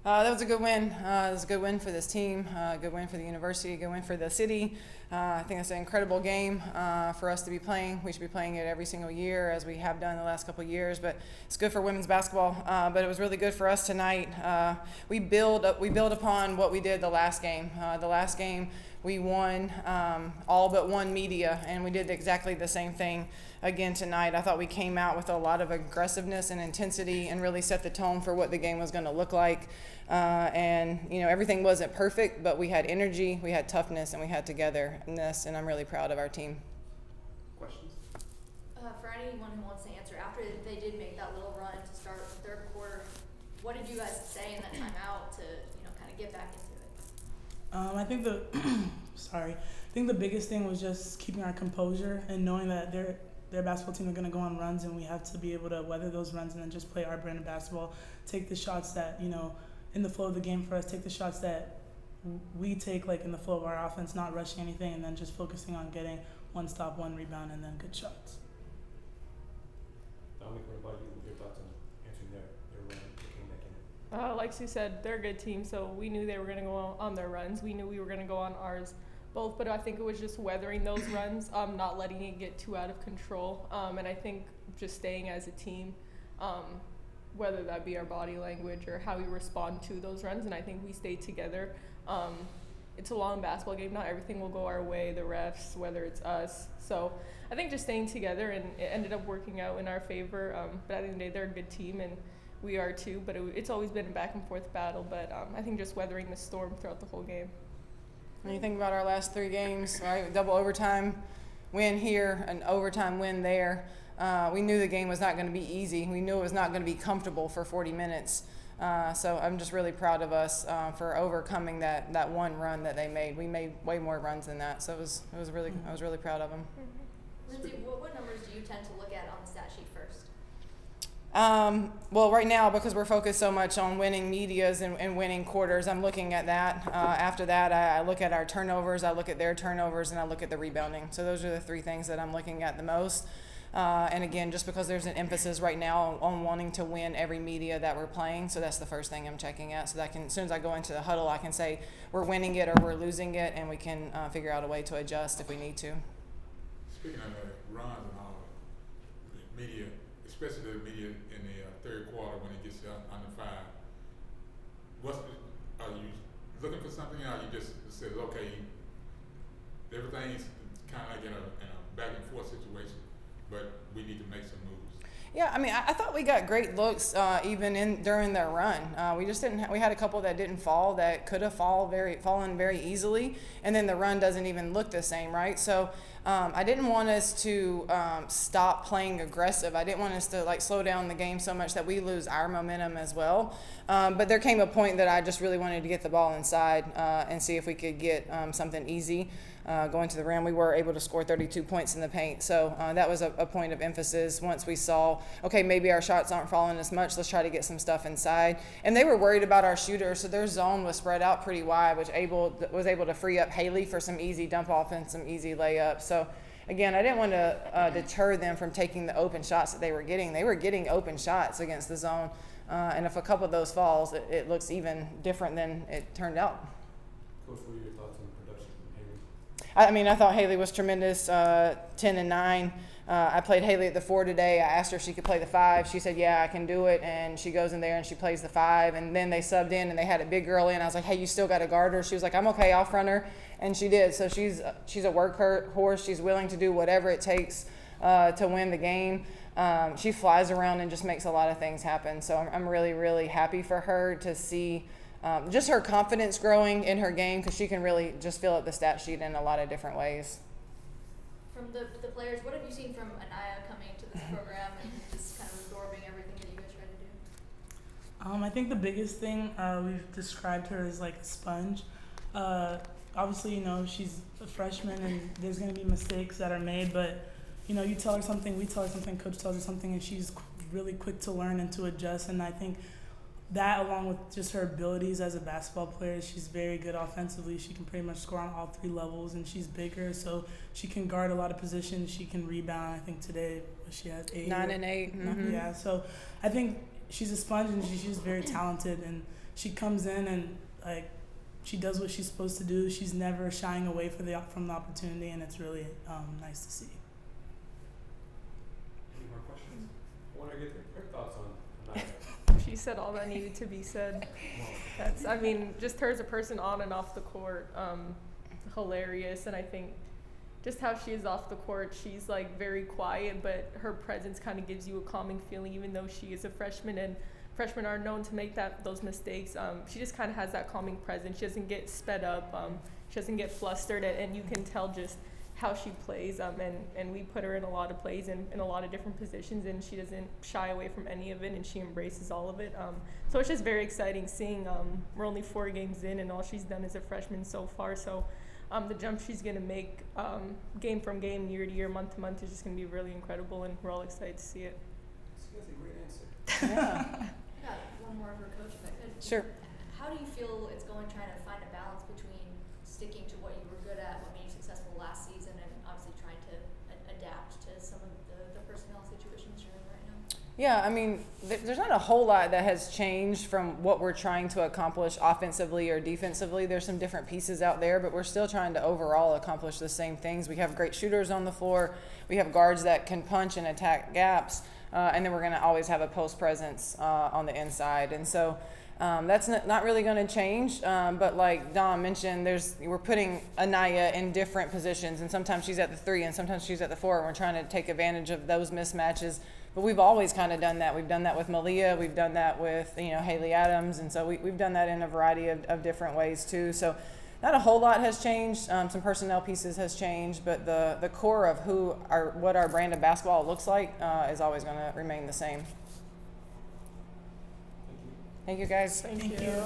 That was a good win. It was a good win for this team, a good win for the university, a good win for the city. I think it's an incredible game for us to be playing. We should be playing it every single year as we have done the last couple of years, but it's good for women's basketball. But it was really good for us tonight. We build upon what we did the last game. The last game we won all but one media, and we did exactly the same thing again tonight. I thought we came out with a lot of aggressiveness and intensity and really set the tone for what the game was going to look like. And everything wasn't perfect, but we had energy, we had toughness, and we had togetherness, and I'm really proud of our team. Questions? For anyone who wants to answer, after they did make that little run to start the third quarter, what did you guys say in that timeout to kind of get back into it? I think the biggest thing was just keeping our composure and knowing that their basketball team are going to go on runs, and we have to be able to weather those runs and then just play our brand of basketball, take the shots that in the flow of the game for us, take the shots that we take like in the flow of our offense, not rushing anything, and then just focusing on getting one stop, one rebound, and then good shots. Dominique, what about you? Your thoughts on answering their run that came back in? Like Sue said, they're a good team, so we knew they were going to go on their runs. We knew we were going to go on ours both, but I think it was just weathering those runs, not letting it get too out of control, and I think just staying as a team, whether that be our body language or how we respond to those runs, and I think we stayed together. It's a long basketball game. Not everything will go our way, the refs, whether it's us. So I think just staying together, and it ended up working out in our favor. But at the end of the day, they're a good team, and we are too. But it's always been a back and forth battle. But I think just weathering the storm throughout the whole game. When you think about our last three games, right, double overtime win here, an overtime win there, we knew the game was not going to be easy. We knew it was not going to be comfortable for 40 minutes. So I'm just really proud of us for overcoming that one run that they made. We made way more runs than that, so I was really proud of them. Lindsay, what numbers do you tend to look at on the stat sheet first? Well, right now, because we're focused so much on winning medias and winning quarters, I'm looking at that. After that, I look at our turnovers, I look at their turnovers, and I look at the rebounding. So those are the three things that I'm looking at the most. And again, just because there's an emphasis right now on wanting to win every media that we're playing, so that's the first thing I'm checking at. So that as soon as I go into the huddle, I can say we're winning it or we're losing it, and we can figure out a way to adjust if we need to. Speaking of the runs and all, the media, especially the media in the third quarter when it gets under 5, are you looking for something, or you just said, okay, everything's kind of like in a back and forth situation, but we need to make some moves? Yeah, I mean, I thought we got great looks even during their run. We just didn't. We had a couple that didn't fall that could have fallen very easily, and then the run doesn't even look the same, right? So I didn't want us to stop playing aggressive. I didn't want us to slow down the game so much that we lose our momentum as well. But there came a point that I just really wanted to get the ball inside and see if we could get something easy. Going to the rim, we were able to score 32 points in the paint. So that was a point of emphasis once we saw, okay, maybe our shots aren't falling as much. Let's try to get some stuff inside. And they were worried about our shooters, so their zone was spread out pretty wide, which was able to free up Haley for some easy dump off and some easy layups. So again, I didn't want to deter them from taking the open shots that they were getting. They were getting open shots against the zone. And if a couple of those falls, it looks even different than it turned out. Coach, what are your thoughts on production from Haley? I thought Haley was tremendous, 10 and 9. I played Haley at the 4 today. I asked her if she could play the 5. She said, yeah, I can do it. And she goes in there and she plays the 5. And then they subbed in and they had a big girl in. I was like, hey, you still got to guard her? She was like, I'm okay, I'll front her. And she did. So she's a workhorse. She's willing to do whatever it takes to win the game. She flies around and just makes a lot of things happen. So I'm really, really happy for her to see just her confidence growing in her game, because she can really just fill up the stat sheet in a lot of different ways. From the players, what have you seen from Anaya coming into this program and just kind of absorbing everything that you guys try to do? I think the biggest thing we've described her as like a sponge. Obviously, she's a freshman and there's going to be mistakes that are made, but you tell her something, we tell her something, coach tells her something, and she's really quick to learn and to adjust. And I think that, along with just her abilities as a basketball player, she's very good offensively. She can pretty much score on all 3 levels, and she's bigger, so she can guard a lot of positions. She can rebound. I think today she had 8. 9 and 8. Mm-hmm. Yeah, so I think she's a sponge, and she's very talented, and she comes in and like she does what she's supposed to do. She's never shying away from the opportunity, and it's really nice to see. Any more questions? I want to get your thoughts on Naya. She said all that needed to be said. That's, I mean, just her as a person on and off the court, hilarious. And I think just how she is off the court, she's like very quiet, but her presence kind of gives you a calming feeling, even though she is a freshman and freshmen are known to make those mistakes. She just kind of has that calming presence. She doesn't get sped up. She doesn't get flustered, and you can tell just how she plays. And we put her in a lot of plays in a lot of different positions, and she doesn't shy away from any of it, and she embraces all of it. So it's just very exciting seeing. We're only 4 games in, and all she's done as a freshman so far. So the jump she's going to make game from game, year to year, month to month is just going to be really incredible, and we're all excited to see it. That's a great answer. Yeah. Got one more for Coach, if I could. Sure. How do you feel it's going trying to find a balance between sticking to what you were good at, what made you successful last season, and obviously trying to adapt to some of the personnel situations you're in right now? Yeah, I mean, there's not a whole lot that has changed from what we're trying to accomplish offensively or defensively. There's some different pieces out there, but we're still trying to overall accomplish the same things. We have great shooters on the floor. We have guards that can punch and attack gaps. And then we're going to always have a post presence on the inside. And so that's not really going to change. But like Dom mentioned, we're putting Anaya in different positions. And sometimes she's at the 3 and sometimes she's at the 4. And we're trying to take advantage of those mismatches. But we've always kind of done that. We've done that with Malia. We've done that with, Haley Adams. And so we've done that in a variety of different ways too. So not a whole lot has changed. Some personnel pieces has changed, but the core of what our brand of basketball looks like is always going to remain the same. Thank you. Thank you, guys. Thank you.